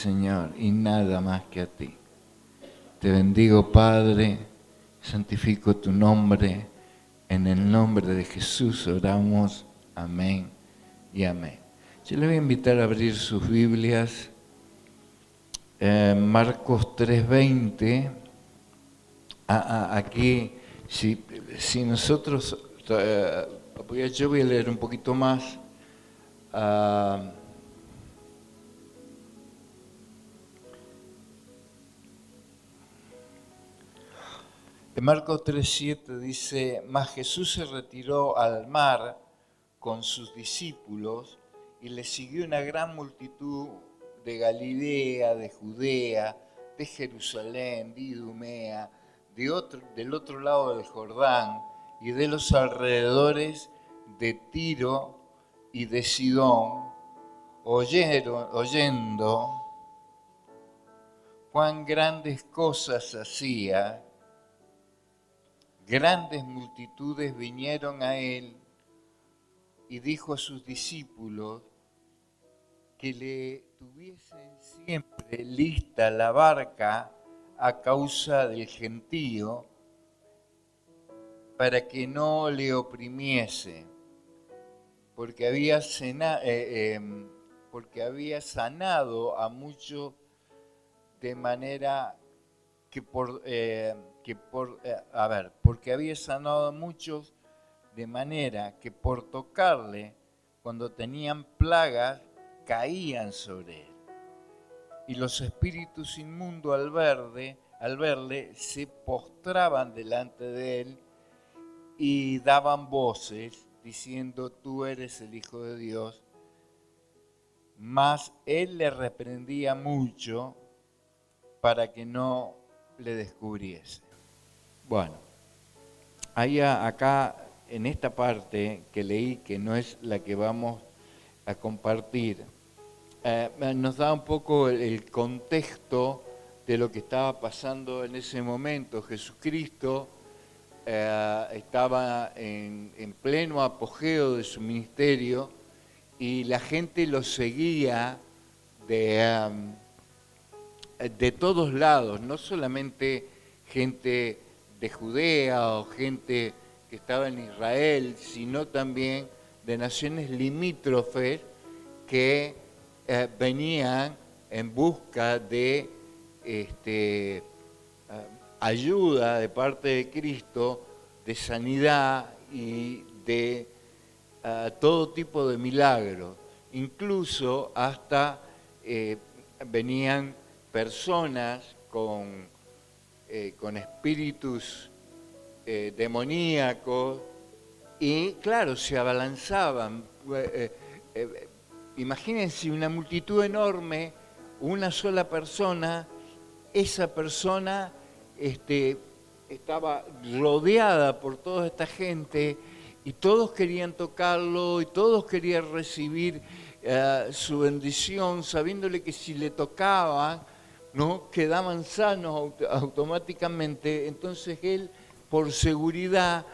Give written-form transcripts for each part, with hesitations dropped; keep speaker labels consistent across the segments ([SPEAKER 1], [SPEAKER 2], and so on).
[SPEAKER 1] Señor, y nada más que a ti. Te bendigo, Padre, santifico tu nombre. En el nombre de Jesús oramos. Amén y amén. Yo le voy a invitar a abrir sus Biblias. Marcos 3:20. Aquí, si nosotros, yo voy a leer un poquito más. En Marcos 3:7 dice: Mas Jesús se retiró al mar con sus discípulos y le siguió una gran multitud de Galilea, de Judea, de Jerusalén, de Idumea, del otro lado del Jordán y de los alrededores de Tiro y de Sidón, oyendo cuán grandes cosas hacía. Grandes multitudes vinieron a él y dijo a sus discípulos que le tuviesen siempre lista la barca a causa del gentío, para que no le oprimiese, porque había sanado a muchos de manera porque había sanado a muchos de manera que por tocarle, cuando tenían plagas, caían sobre él. Y los espíritus inmundos al verle, se postraban delante de él y daban voces diciendo: tú eres el Hijo de Dios. Mas él le reprendía mucho para que no le descubriese. Bueno, acá en esta parte que leí, que no es la que vamos a compartir, nos da un poco el contexto de lo que estaba pasando en ese momento. Jesucristo estaba en pleno apogeo de su ministerio y la gente lo seguía de todos lados, no solamente gente de Judea o gente que estaba en Israel, sino también de naciones limítrofes que venían en busca de ayuda de parte de Cristo, de sanidad y de todo tipo de milagros. Incluso hasta venían personas con espíritus demoníacos y, claro, se abalanzaban. Imagínense una multitud enorme, una sola persona, esa persona estaba rodeada por toda esta gente y todos querían tocarlo y todos querían recibir su bendición, sabiéndole que si le tocaban, ¿no?, quedaban sanos automáticamente. Entonces él, por seguridad,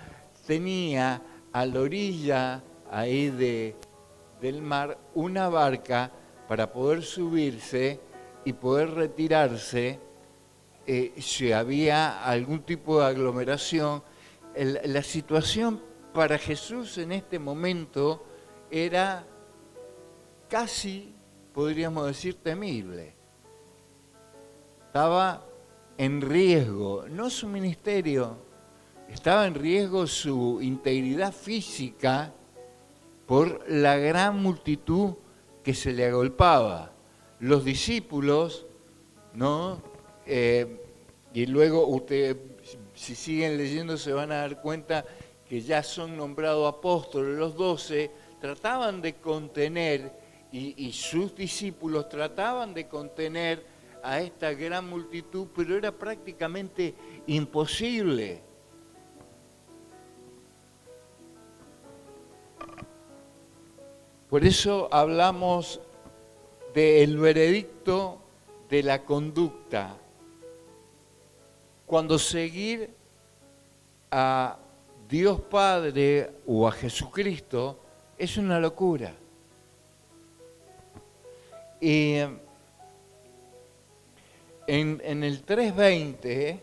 [SPEAKER 1] tenía a la orilla ahí del mar una barca para poder subirse y poder retirarse si había algún tipo de aglomeración. La situación para Jesús en este momento era casi, podríamos decir, temible. Estaba en riesgo, no su ministerio, estaba en riesgo su integridad física por la gran multitud que se le agolpaba. Los discípulos, ¿no? Y luego ustedes, si siguen leyendo, se van a dar cuenta que ya son nombrados apóstoles. Los 12 trataban de contener, y sus discípulos trataban de contener a esta gran multitud, pero era prácticamente imposible. Por eso hablamos del veredicto de la conducta. Cuando seguir a Dios Padre o a Jesucristo es una locura. Y en el 3:20,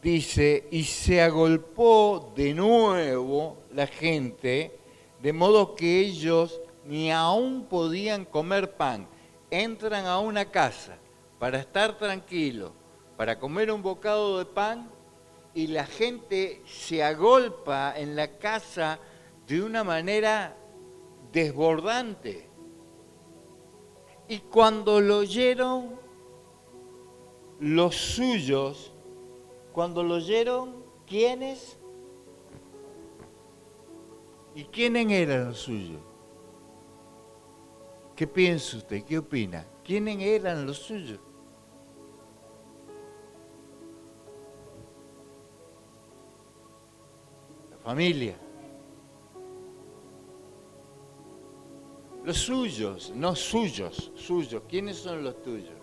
[SPEAKER 1] dice, y se agolpó de nuevo la gente, de modo que ellos ni aún podían comer pan. Entran a una casa para estar tranquilos, para comer un bocado de pan, y la gente se agolpa en la casa de una manera desbordante. Y cuando lo oyeron los suyos, cuando lo oyeron, ¿quiénes? ¿Y quiénes eran los suyos? ¿Qué piensa usted? ¿Qué opina? ¿Quiénes eran los suyos? La familia. Los suyos, no suyos, suyos. ¿Quiénes son los tuyos?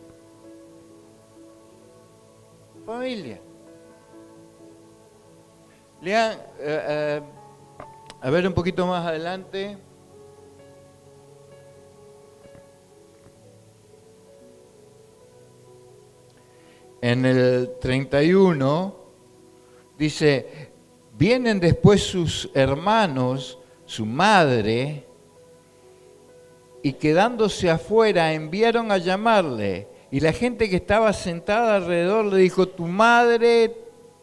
[SPEAKER 1] Familia. Lean, a ver un poquito más adelante. En el 31 dice, vienen después sus hermanos, su madre, y quedándose afuera enviaron a llamarle. Y la gente que estaba sentada alrededor le dijo, tu madre,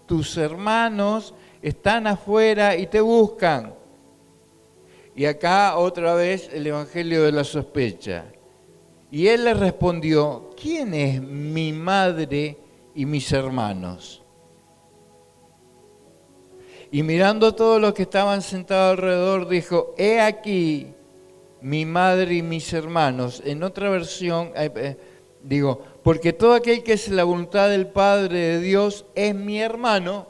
[SPEAKER 1] tus hermanos están afuera y te buscan. Y acá otra vez el evangelio de la sospecha. Y él le respondió, ¿quién es mi madre y mis hermanos? Y mirando a todos los que estaban sentados alrededor, dijo, he aquí mi madre y mis hermanos. En otra versión, digo, porque todo aquel que es la voluntad del Padre de Dios es mi hermano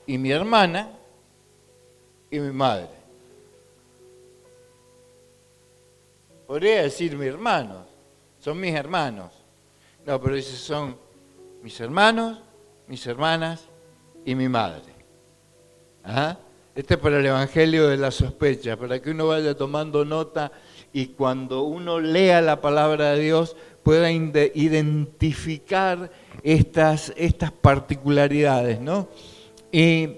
[SPEAKER 1] y mi hermana y mi madre. Podría decir mis hermanos, son mis hermanos. No, pero dice son mis hermanos, mis hermanas y mi madre. ¿Ah? Este es para el Evangelio de la sospecha, para que uno vaya tomando nota y cuando uno lea la palabra de Dios pueda identificar estas particularidades, ¿no? Y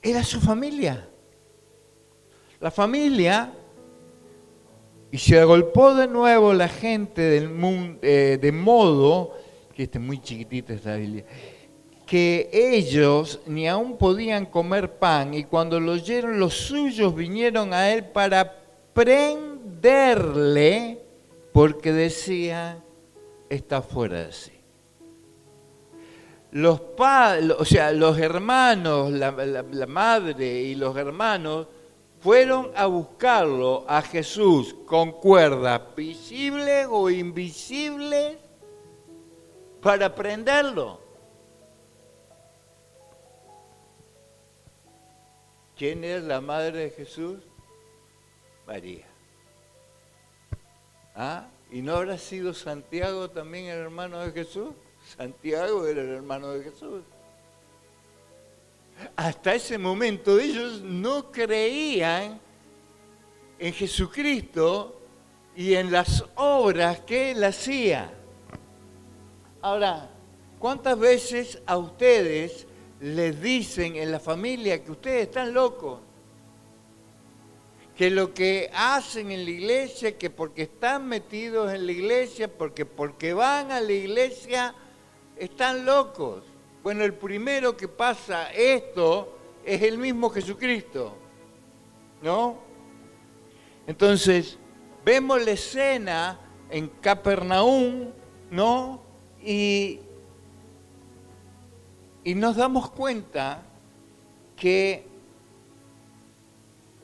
[SPEAKER 1] era su familia. La familia, y se agolpó de nuevo la gente del mundo, de modo, que este es muy chiquitita esta Biblia, que ellos ni aún podían comer pan, y cuando lo oyeron los suyos vinieron a él para prenderle, porque decía, está fuera de sí. Los hermanos, la madre y los hermanos fueron a buscarlo a Jesús con cuerdas visibles o invisibles para prenderlo. ¿Quién es la madre de Jesús? María. ¿Ah? ¿Y no habrá sido Santiago también el hermano de Jesús? Santiago era el hermano de Jesús. Hasta ese momento ellos no creían en Jesucristo y en las obras que Él hacía. Ahora, ¿cuántas veces a ustedes les dicen en la familia que ustedes están locos? Que lo que hacen en la iglesia, que porque están metidos en la iglesia, porque van a la iglesia, están locos. Bueno, el primero que pasa esto es el mismo Jesucristo, ¿no? Entonces, vemos la escena en Capernaum, ¿no? Y nos damos cuenta que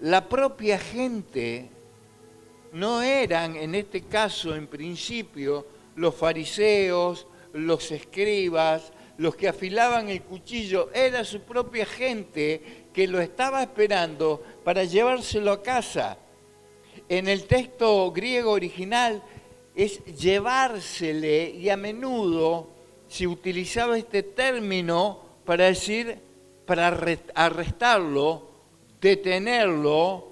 [SPEAKER 1] la propia gente no eran, en este caso, en principio, los fariseos, los escribas, los que afilaban el cuchillo, era su propia gente que lo estaba esperando para llevárselo a casa. En el texto griego original es llevársele, y a menudo se utilizaba este término para decir, para arrestarlo, detenerlo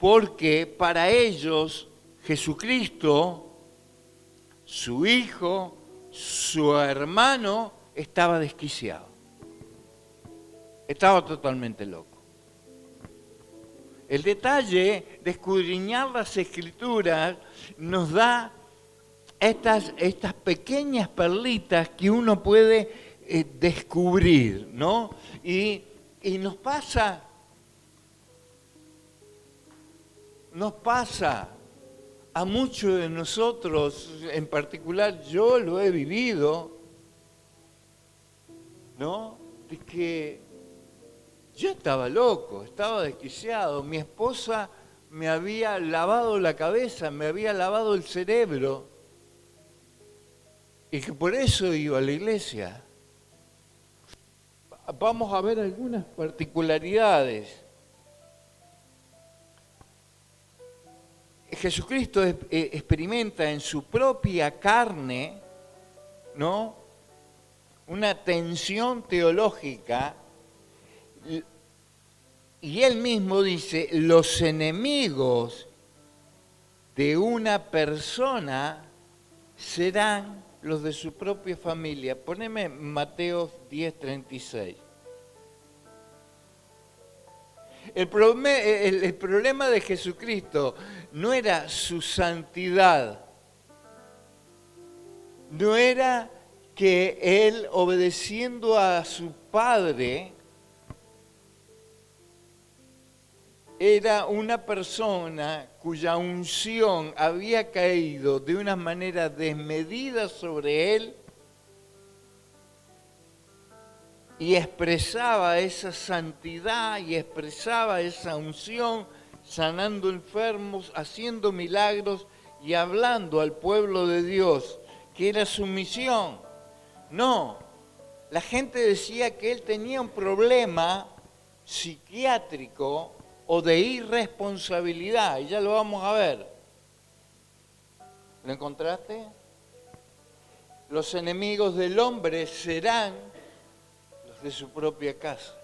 [SPEAKER 1] porque para ellos Jesucristo, su hijo, su hermano, estaba desquiciado. Estaba totalmente loco. El detalle de escudriñar las Escrituras nos da estas pequeñas perlitas que uno puede descubrir, ¿no? Y nos pasa a muchos de nosotros, en particular yo lo he vivido, ¿no? De que yo estaba loco, estaba desquiciado. Mi esposa me había lavado la cabeza, me había lavado el cerebro. Y que por eso iba a la iglesia. Vamos a ver algunas particularidades. Jesucristo experimenta en su propia carne, ¿no?, una tensión teológica, y él mismo dice, los enemigos de una persona serán los de su propia familia. Poneme Mateo 10:36. El problema de Jesucristo no era su santidad, no era que él, obedeciendo a su Padre, era una persona cuya unción había caído de una manera desmedida sobre él y expresaba esa santidad y expresaba esa unción, sanando enfermos, haciendo milagros y hablando al pueblo de Dios, que era su misión. No, la gente decía que él tenía un problema psiquiátrico o de irresponsabilidad, y ya lo vamos a ver. ¿Lo encontraste? Los enemigos del hombre serán los de su propia casa.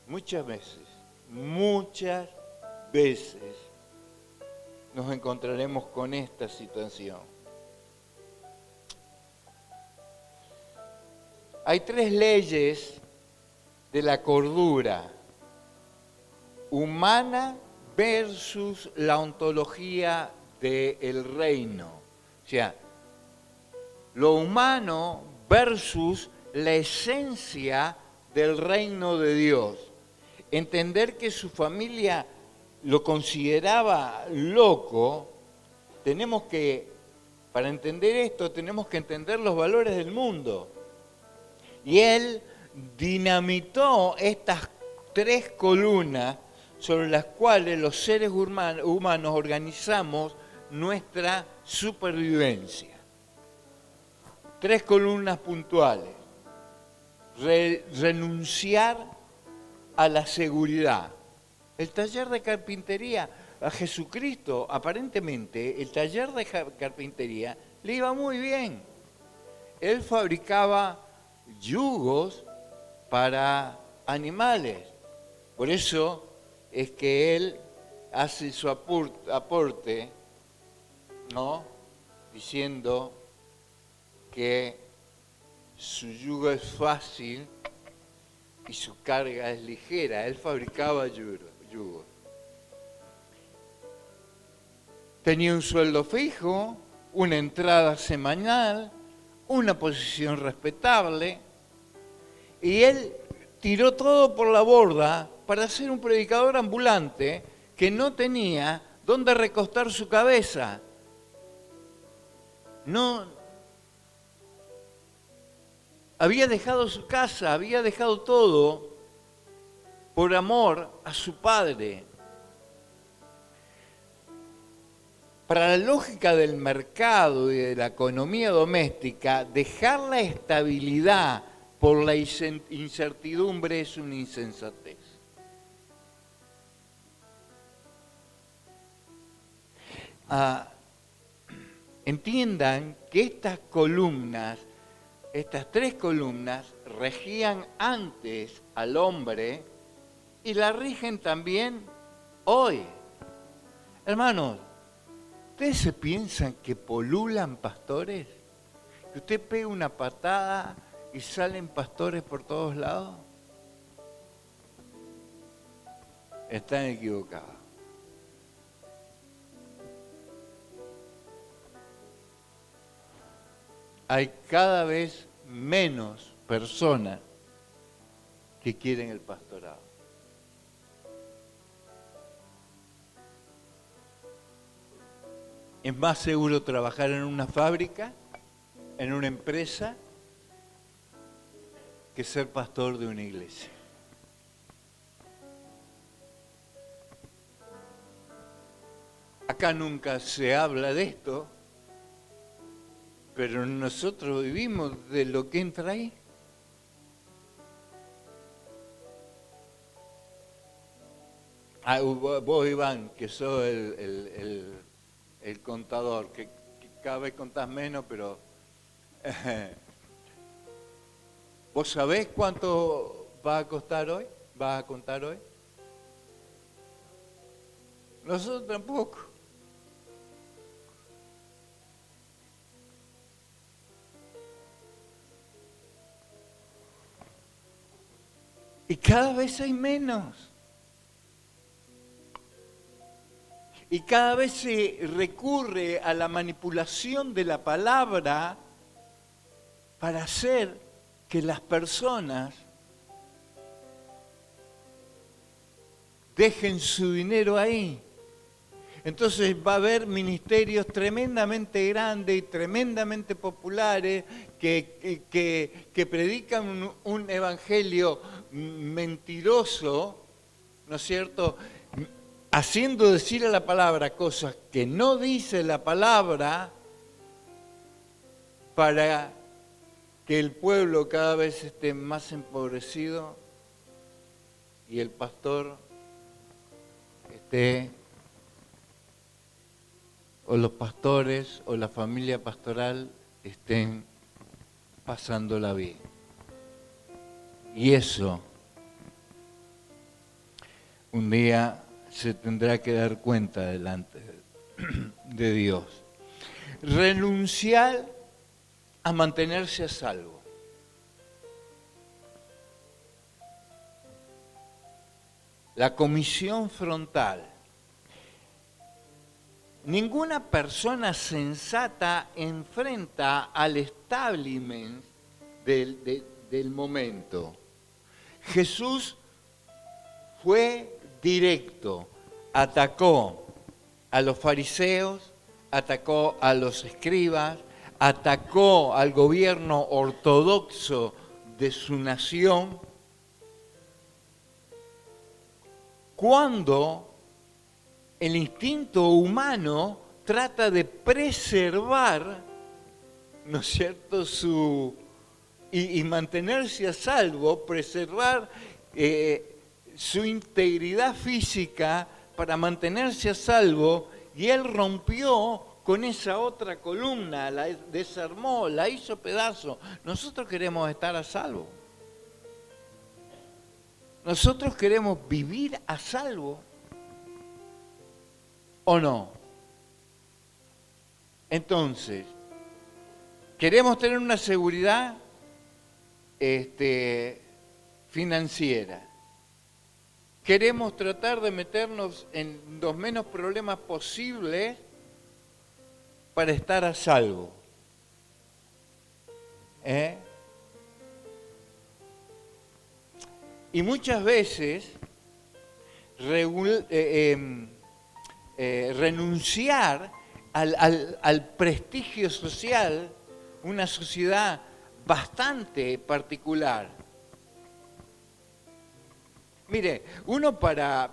[SPEAKER 1] Muchas veces nos encontraremos con esta situación. Hay 3 leyes de la cordura humana versus la ontología del reino. O sea, lo humano versus la esencia del reino de Dios. Entender que su familia lo consideraba loco, para entender esto, tenemos que entender los valores del mundo. Y él dinamitó estas 3 columnas sobre las cuales los seres humanos organizamos nuestra supervivencia. 3 columnas puntuales. Renunciar a la seguridad. El taller de carpintería, a Jesucristo, aparentemente, el taller de carpintería le iba muy bien. Él fabricaba yugos para animales. Por eso es que él hace su aporte, ¿no?, diciendo que su yugo es fácil y su carga es ligera. Él fabricaba yugos. Tenía un sueldo fijo, una entrada semanal, una posición respetable, y él tiró todo por la borda para ser un predicador ambulante que no tenía dónde recostar su cabeza. No, había dejado su casa, había dejado todo por amor a su Padre. Para la lógica del mercado y de la economía doméstica, dejar la estabilidad por la incertidumbre es una insensatez. Entiendan que estas 3 columnas regían antes al hombre y la rigen también hoy. Hermanos, ¿ustedes se piensan que polulan pastores? ¿Que usted pega una patada y salen pastores por todos lados? Están equivocados. Hay cada vez menos personas que quieren el pastorado. Es más seguro trabajar en una fábrica, en una empresa, que ser pastor de una iglesia. Acá nunca se habla de esto, pero nosotros vivimos de lo que entra ahí. Vos, Iván, que sos el contador, que cada vez contás menos, pero ¿vos sabés cuánto va a costar hoy? ¿Vas a contar hoy? Nosotros tampoco. Y cada vez hay menos. Y cada vez se recurre a la manipulación de la palabra para hacer que las personas dejen su dinero ahí. Entonces va a haber ministerios tremendamente grandes y tremendamente populares que predican un evangelio mentiroso, ¿no es cierto?, haciendo decir a la palabra cosas que no dice la palabra para que el pueblo cada vez esté más empobrecido y el pastor esté, o los pastores o la familia pastoral estén pasándola bien. Y eso un día se tendrá que dar cuenta delante de Dios. Renunciar a mantenerse a salvo. La comisión frontal. Ninguna persona sensata enfrenta al establishment del momento. Jesús fue directo, atacó a los fariseos, atacó a los escribas, atacó al gobierno ortodoxo de su nación, cuando el instinto humano trata de preservar, ¿no es cierto?, y mantenerse a salvo, preservar su integridad física para mantenerse a salvo, y él rompió con esa otra columna, la desarmó, la hizo pedazo. Nosotros queremos estar a salvo. Nosotros queremos vivir a salvo, ¿o no? Entonces, queremos tener una seguridad financiera. Queremos tratar de meternos en los menos problemas posibles para estar a salvo. Y muchas veces renunciar al prestigio social, una sociedad bastante particular. Mire, uno para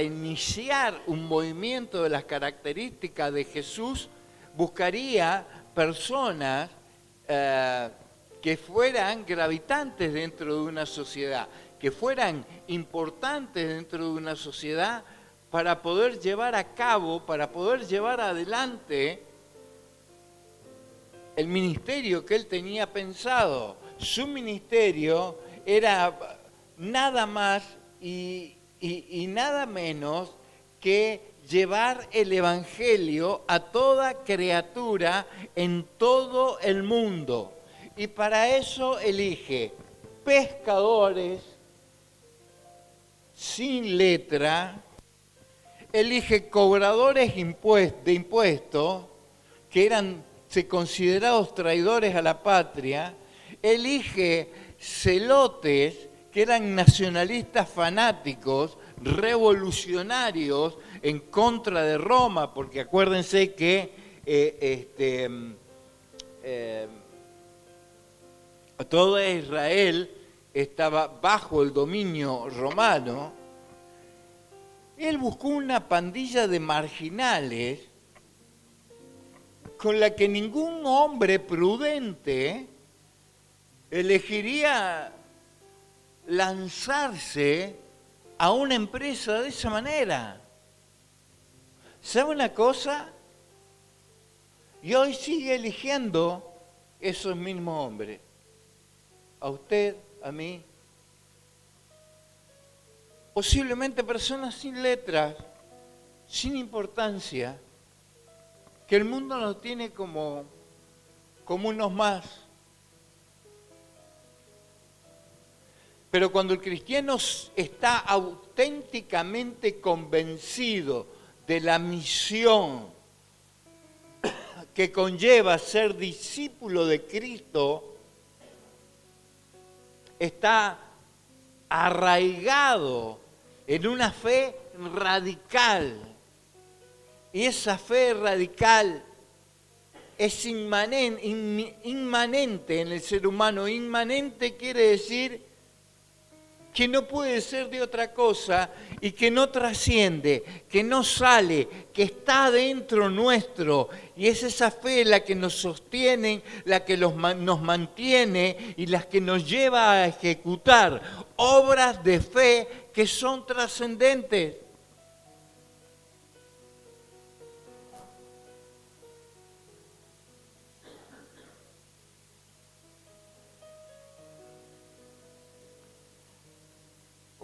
[SPEAKER 1] iniciar un movimiento de las características de Jesús buscaría personas que fueran gravitantes dentro de una sociedad, que fueran importantes dentro de una sociedad para poder llevar a cabo, para poder llevar adelante el ministerio que él tenía pensado. Su ministerio era nada más y nada menos que llevar el Evangelio a toda criatura en todo el mundo. Y para eso elige pescadores sin letra, elige cobradores de impuestos, que eran considerados traidores a la patria, elige celotes, que eran nacionalistas fanáticos, revolucionarios en contra de Roma, porque acuérdense que todo Israel estaba bajo el dominio romano. Él buscó una pandilla de marginales con la que ningún hombre prudente elegiría lanzarse a una empresa de esa manera. ¿Sabe una cosa? Y hoy sigue eligiendo esos mismos hombres. A usted, a mí. Posiblemente personas sin letras, sin importancia, que el mundo nos tiene como unos más. Pero cuando el cristiano está auténticamente convencido de la misión que conlleva ser discípulo de Cristo, está arraigado en una fe radical. Y esa fe radical es inmanente en el ser humano. Inmanente quiere decir que no puede ser de otra cosa y que no trasciende, que no sale, que está dentro nuestro. Y es esa fe la que nos sostiene, la que nos mantiene y la que nos lleva a ejecutar obras de fe que son trascendentes.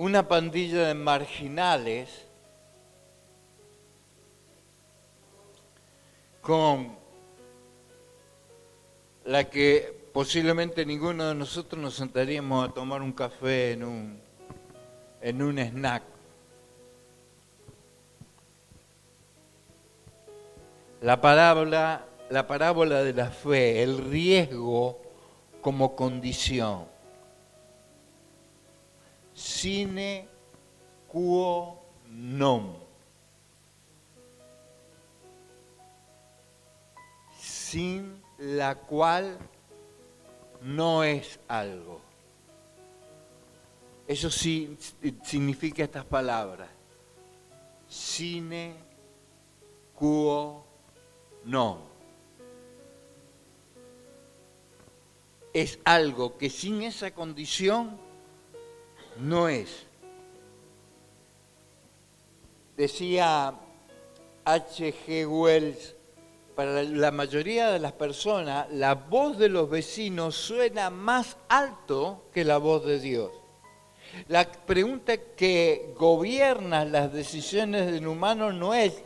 [SPEAKER 1] Una pandilla de marginales con la que posiblemente ninguno de nosotros nos sentaríamos a tomar un café en un snack. La parábola de la fe, el riesgo como condición. Sine quo non. Sin la cual no es algo. Eso sí significa estas palabras. Sine quo non. Es algo que sin esa condición no es. Decía H.G. Wells, para la mayoría de las personas, la voz de los vecinos suena más alto que la voz de Dios. La pregunta que gobierna las decisiones del humano no es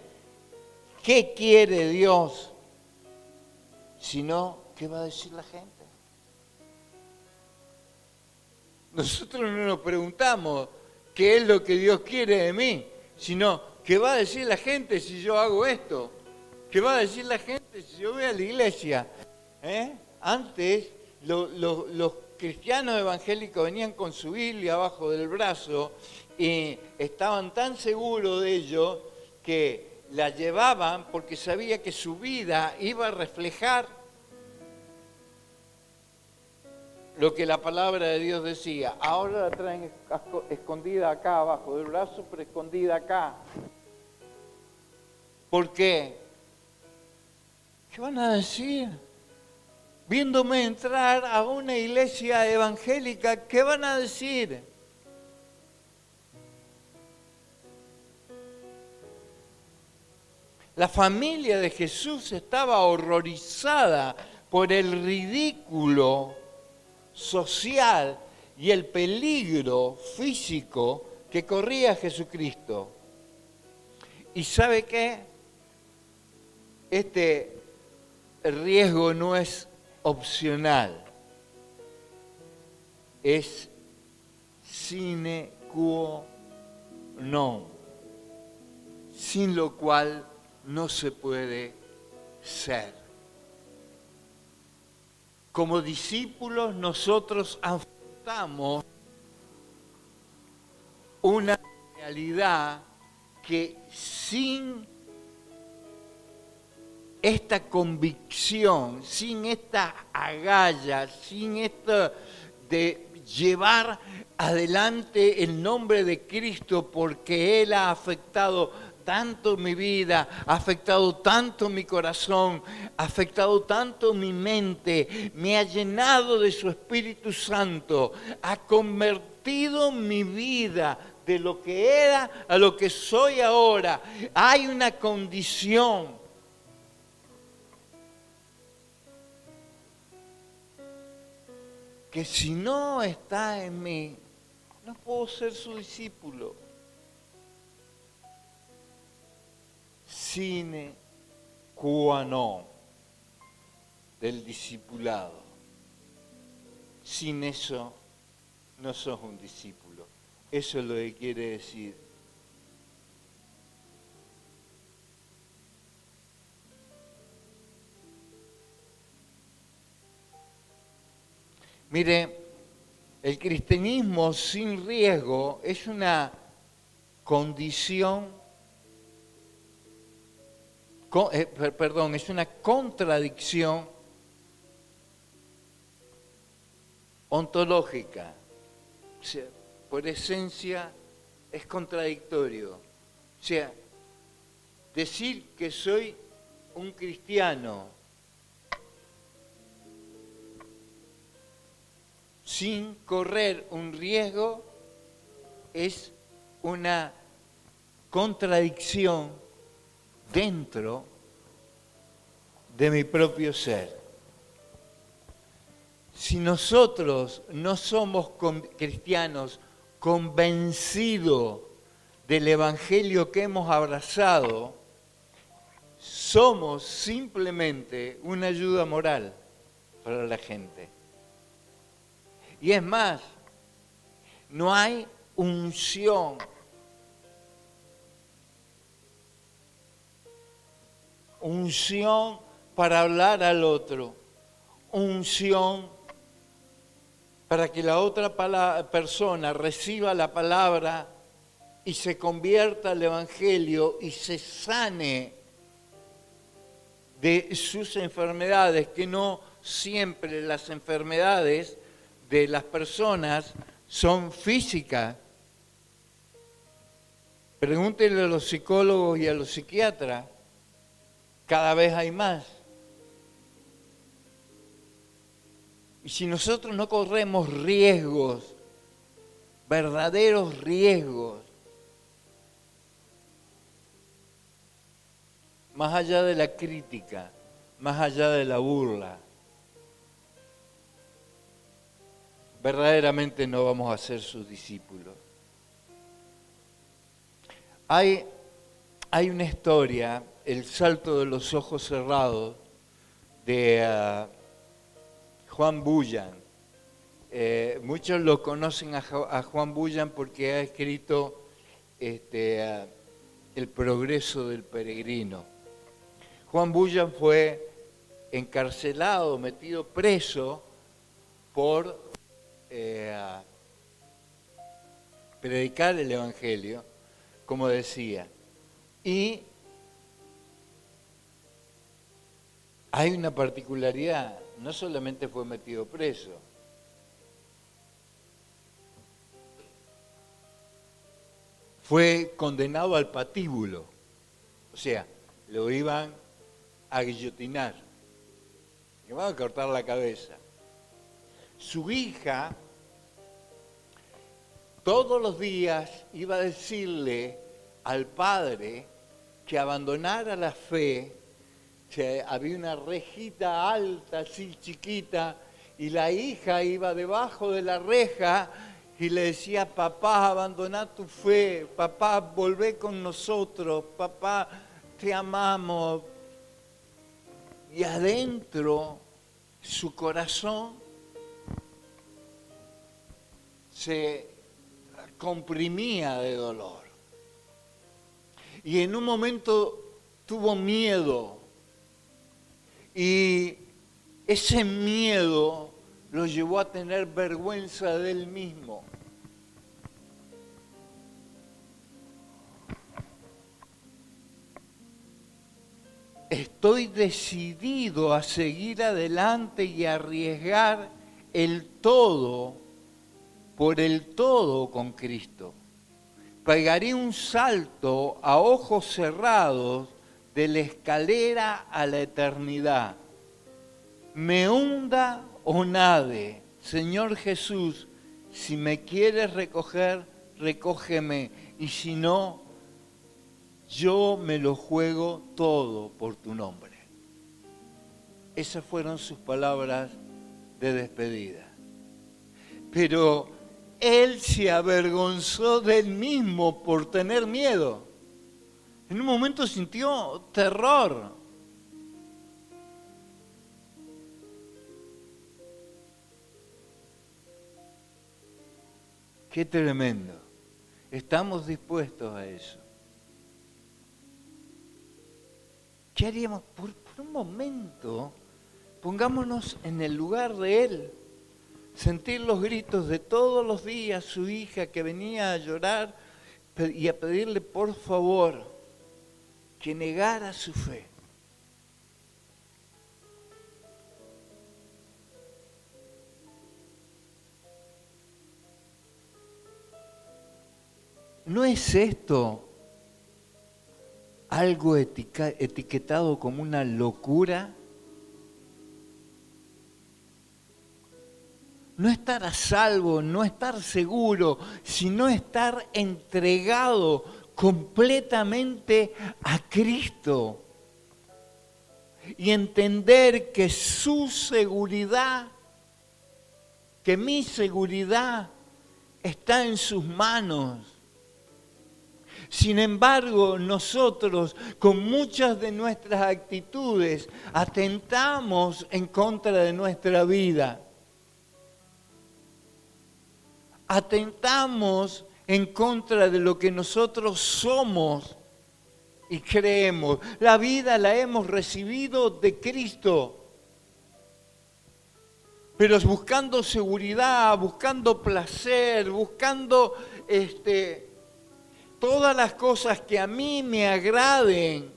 [SPEAKER 1] ¿qué quiere Dios?, sino ¿qué va a decir la gente? Nosotros no nos preguntamos qué es lo que Dios quiere de mí, sino qué va a decir la gente si yo hago esto, qué va a decir la gente si yo voy a la iglesia. Antes los cristianos evangélicos venían con su Biblia abajo del brazo y estaban tan seguros de ello que la llevaban porque sabía que su vida iba a reflejar lo que la palabra de Dios decía. Ahora la traen escondida acá abajo del brazo, pero escondida acá. ¿Por qué? ¿Qué van a decir? Viéndome entrar a una iglesia evangélica, ¿qué van a decir? La familia de Jesús estaba horrorizada por el ridículo social y el peligro físico que corría a Jesucristo. ¿Y sabe qué? Este riesgo no es opcional, es sine qua non, sin lo cual no se puede ser. Como discípulos nosotros afrontamos una realidad que sin esta convicción, sin esta agallas, sin esto de llevar adelante el nombre de Cristo, porque Él ha afectado tanto mi vida, ha afectado tanto mi corazón, ha afectado tanto mi mente, me ha llenado de su Espíritu Santo, ha convertido mi vida de lo que era a lo que soy ahora. Hay una condición que si no está en mí, no puedo ser su discípulo. Sine qua non del discipulado. Sin eso no sos un discípulo. Eso es lo que quiere decir. Mire, el cristianismo sin riesgo es una condición, es una contradicción ontológica. O sea, por esencia es contradictorio. O sea, decir que soy un cristiano sin correr un riesgo es una contradicción dentro de mi propio ser. Si nosotros no somos cristianos convencidos del evangelio que hemos abrazado, somos simplemente una ayuda moral para la gente. Y es más, no hay unción. Unción para hablar al otro. Unción para que la otra persona reciba la palabra y se convierta al evangelio y se sane de sus enfermedades, que no siempre las enfermedades de las personas son físicas. Pregúntenle a los psicólogos y a los psiquiatras, cada vez hay más. Y si nosotros no corremos riesgos, verdaderos riesgos, más allá de la crítica, más allá de la burla, verdaderamente no vamos a ser sus discípulos. Hay una historia, El salto de los ojos cerrados, de Juan Bunyan. Muchos lo conocen a Juan Bunyan porque ha escrito El progreso del peregrino. Juan Bunyan fue encarcelado, metido preso por predicar el evangelio, como decía. Y hay una particularidad, no solamente fue metido preso, fue condenado al patíbulo, o sea, lo iban a guillotinar, le iban a cortar la cabeza. Su hija todos los días iba a decirle al padre que abandonara la fe, que había una rejita alta, así chiquita, y la hija iba debajo de la reja y le decía, papá, abandoná tu fe, papá, volvé con nosotros, papá, te amamos. Y adentro, su corazón se comprimía de dolor. Y en un momento tuvo miedo. Y ese miedo lo llevó a tener vergüenza de él mismo. Estoy decidido a seguir adelante y a arriesgar el todo por el todo con Cristo. Pegaré un salto a ojos cerrados de la escalera a la eternidad. Me hunda o nade, Señor Jesús, si me quieres recoger, recógeme, y si no, yo me lo juego todo por tu nombre. Esas fueron sus palabras de despedida. Pero él se avergonzó de él mismo por tener miedo. En un momento sintió terror. Qué tremendo. Estamos dispuestos a eso. ¿Qué haríamos? Por un momento, pongámonos en el lugar de él. Sentir los gritos de todos los días, su hija que venía a llorar y a pedirle por favor que negara su fe. ¿No es esto algo etiquetado como una locura? No estar a salvo, no estar seguro, sino estar entregado completamente a Cristo. Y entender que su seguridad, que mi seguridad está en sus manos. Sin embargo, nosotros con muchas de nuestras actitudes atentamos en contra de nuestra vida. Atentamos en contra de lo que nosotros somos y creemos. La vida la hemos recibido de Cristo, pero buscando seguridad, buscando placer, buscando todas las cosas que a mí me agraden,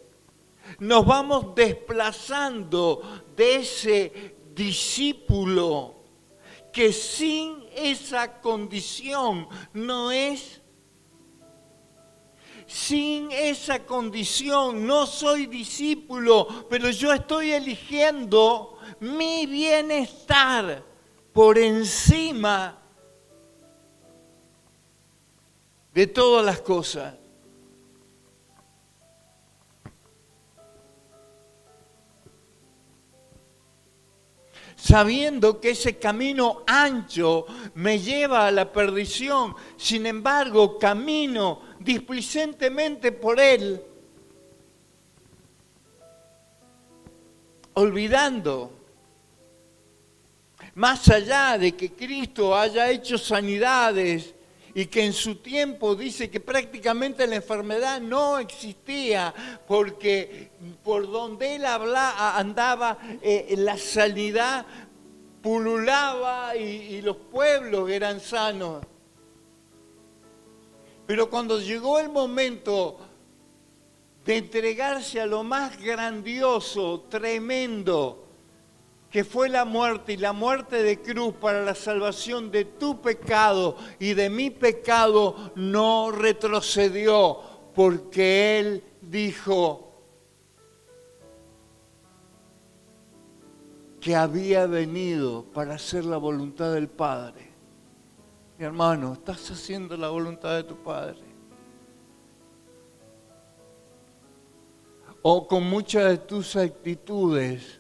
[SPEAKER 1] nos vamos desplazando de ese discípulo que sin esa condición no es. Sin esa condición no soy discípulo, pero yo estoy eligiendo mi bienestar por encima de todas las cosas. Sabiendo que ese camino ancho me lleva a la perdición, sin embargo, camino displicentemente por él, olvidando, más allá de que Cristo haya hecho sanidades y que en su tiempo dice que prácticamente la enfermedad no existía, porque por donde él andaba la sanidad pululaba y los pueblos eran sanos. Pero cuando llegó el momento de entregarse a lo más grandioso, tremendo, que fue la muerte y la muerte de cruz para la salvación de tu pecado y de mi pecado, no retrocedió, porque Él dijo que había venido para hacer la voluntad del Padre. Mi hermano, ¿estás haciendo la voluntad de tu Padre? O con muchas de tus actitudes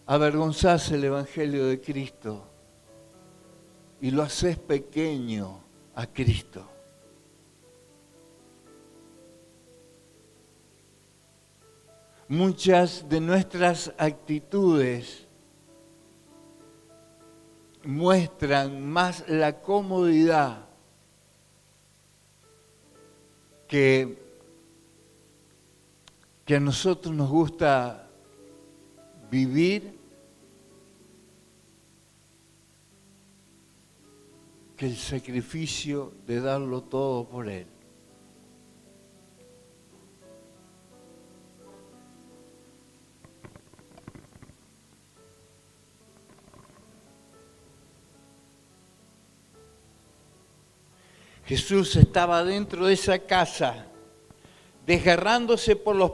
[SPEAKER 1] avergonzás el Evangelio de Cristo y lo haces pequeño a Cristo. Muchas de nuestras actitudes muestran más la comodidad que a nosotros nos gusta vivir, que el sacrificio de darlo todo por Él. Jesús estaba dentro de esa casa, desgarrándose por los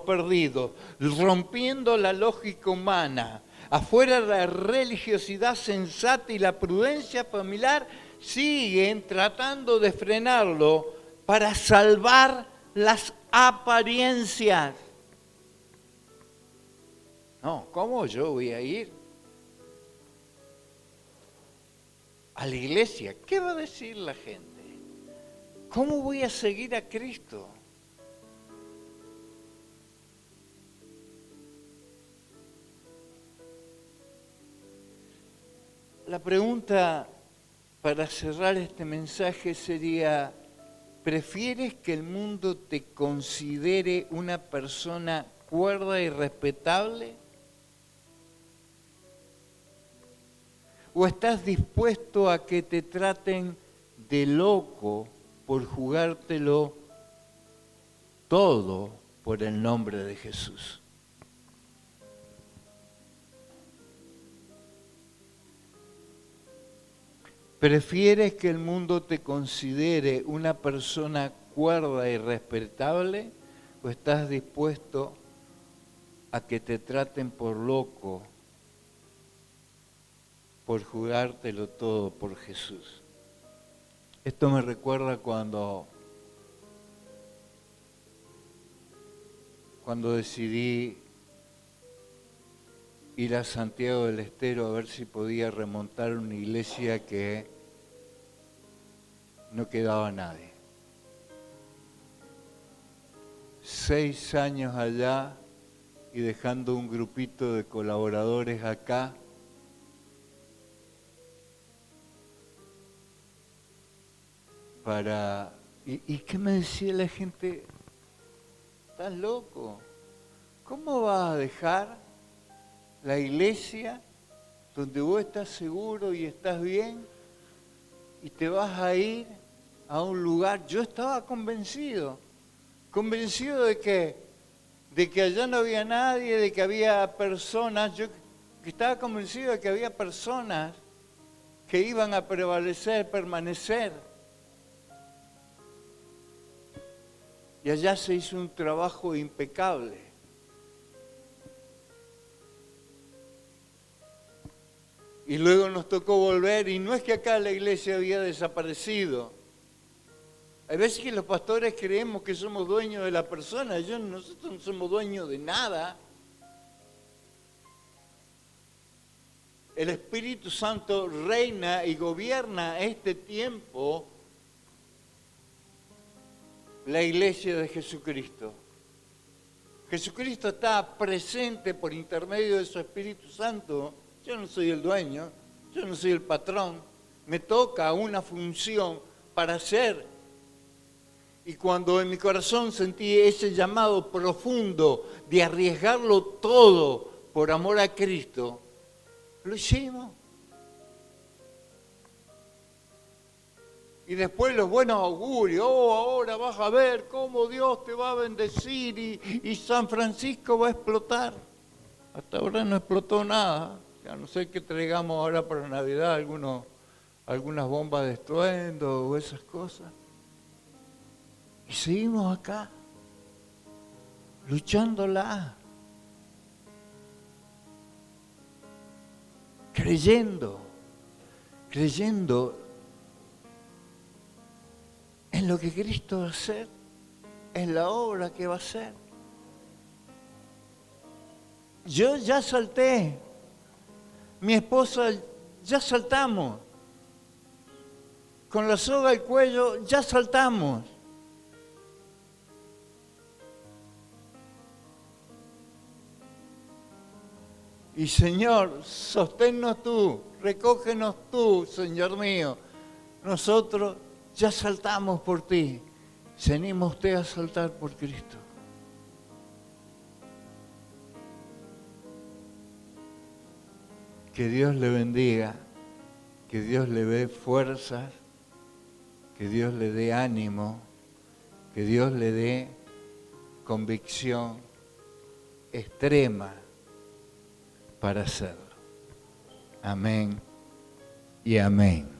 [SPEAKER 1] perdidos, rompiendo la lógica humana. Afuera la religiosidad sensata y la prudencia familiar siguen tratando de frenarlo para salvar las apariencias. No, ¿cómo yo voy a ir a la iglesia? ¿Qué va a decir la gente? ¿Cómo voy a seguir a Cristo? La pregunta para cerrar este mensaje sería, ¿prefieres que el mundo te considere una persona cuerda y respetable? ¿O estás dispuesto a que te traten de loco por jugártelo todo por el nombre de Jesús? ¿Prefieres que el mundo te considere una persona cuerda y respetable o estás dispuesto a que te traten por loco por jugártelo todo por Jesús? Esto me recuerda cuando decidí ir a Santiago del Estero a ver si podía remontar una iglesia que no quedaba nadie. 6 años allá y dejando un grupito de colaboradores acá. ¿Y qué me decía la gente? ¿Estás loco? ¿Cómo vas a dejar la iglesia donde vos estás seguro y estás bien y te vas a ir a un lugar? Yo estaba convencido de que allá no había nadie, de que había personas, yo estaba convencido de que había personas que iban a permanecer. Y allá se hizo un trabajo impecable. Y luego nos tocó volver, y no es que acá la iglesia había desaparecido. Hay veces que los pastores creemos que somos dueños de la persona. Nosotros no somos dueños de nada. El Espíritu Santo reina y gobierna este tiempo, la iglesia de Jesucristo. Jesucristo está presente por intermedio de su Espíritu Santo. Yo no soy el dueño, yo no soy el patrón. Me toca una función para hacer. Y cuando en mi corazón sentí ese llamado profundo de arriesgarlo todo por amor a Cristo, lo hicimos. Y después los buenos augurios, ahora vas a ver cómo Dios te va a bendecir y San Francisco va a explotar. Hasta ahora no explotó nada, a no ser que traigamos ahora para Navidad algunas bombas de estruendo o esas cosas. Y seguimos acá, luchándola, creyendo en lo que Cristo va a hacer, en la obra que va a hacer. Yo ya salté, mi esposa ya saltamos. con la soga al cuello, ya saltamos. Y Señor, sosténnos tú, recógenos tú, Señor mío. Nosotros ya saltamos por ti. ¿Se anima usted a saltar por Cristo? Que Dios le bendiga, que Dios le dé fuerzas, que Dios le dé ánimo, que Dios le dé convicción extrema para hacerlo. Amén y amén.